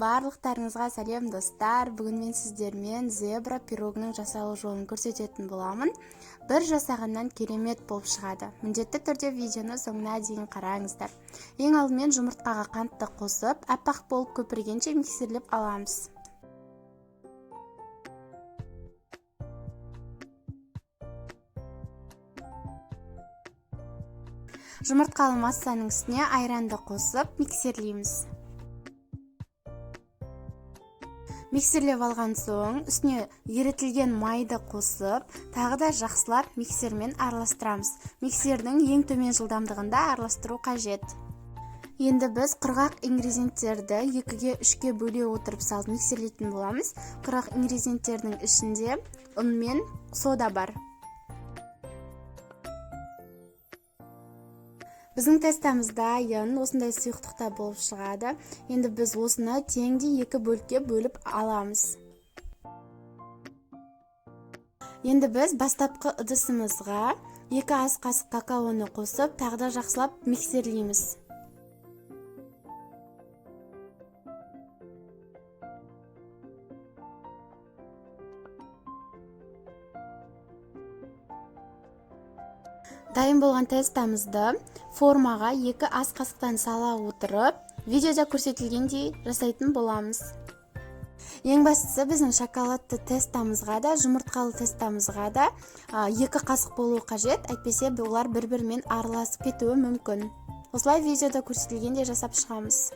Барлықтарыңызға сәлем достар. Бүгін мен сіздермен зебра пирогының жасалу жолын көрсететін боламын. Бір жасағаннан керемет болып шығады. Міндетті түрде видеоны соңына дейін қараңыздар. Ең алдымен жұмыртқаға қантты қосып, аппақ болып көпіргенше миксерлеп аламыз. Жұмыртқалы массаның үстіне айранды қосып миксерлейміз. Миксерлеп алған соң, үстіне ерітілген майды қосып, тағы да жақсылап миксермен араластырамыз. Миксердің ең төмен жылдамдығында араластыру қажет. Енді біз құрғақ ингредиенттерді 2-ге 3-ке бөле отырып салып миксерлейтін боламыз. Құрғақ ингредиенттердің ішінде ұн мен сода бар. Біздің тестамызда айын осындай сұйықтықта болып шығады. Енді біз осыны теңдей 2 бөлікке бөліп аламыз. Енді біз бастапқы ыдысымызға 2 ас қасық какаоны қосып, тағы да жақсылап миксерлейміз. Дайын болған тестамызды формаға 2 ас қасықтан сала отырып, видеода көрсетілгендей жасайтын боламыз. Ең бастысы біздің шоколадты тестамызға да, жұмыртқалы тестамызға да 2 қасық болуы қажет, әйтпесе олар бір-бірімен араласып кетуі мүмкін. Осылай видеода көрсетілгендей жасап шығамыз.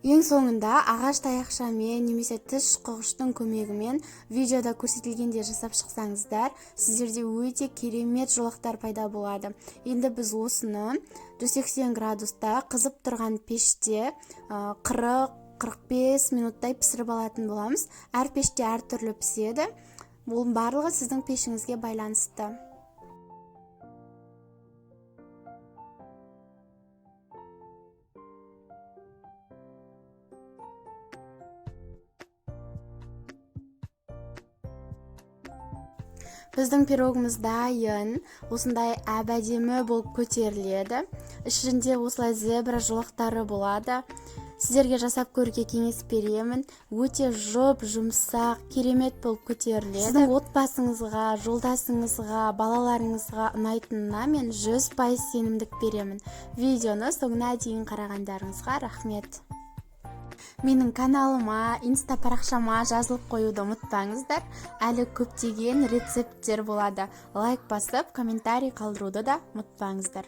Ең соңында ағаш таяқшамен немесе тіс шұқығыштың көмегімен видеода көрсетілгенде жасап шықсаңыздар, сіздерде өте керемет жолақтар пайда болады. Енді біз осыны 180 градуста қызып тұрған пеште 40-45 минуттай пісіріп алатын боламыз. Әр пеште әр түрлі піседі. Бұл барлығы сіздің пешіңізге байланысты. Біздің пирогымыз дайын, осындай әп-әдемі болып көтеріледі. Ішінде осылай зебра жолақтары болады. Сіздерге жасап көруге кеңес беремін. Өте жұмсақ, керемет болып көтеріледі. Сіздің отбасыңызға, жолдасыңызға, балаларыңызға ұнайтынына мен 100% сенімдік беремін. Видеоны соңына дейін қарағандарыңызға рахмет. Менің каналыма, инста парақшама жазылып қоюды ұмытпаңыздар. Әлі көптеген рецепттер болады. Лайк басып, комментарий қалдыруды да ұмытпаңыздар.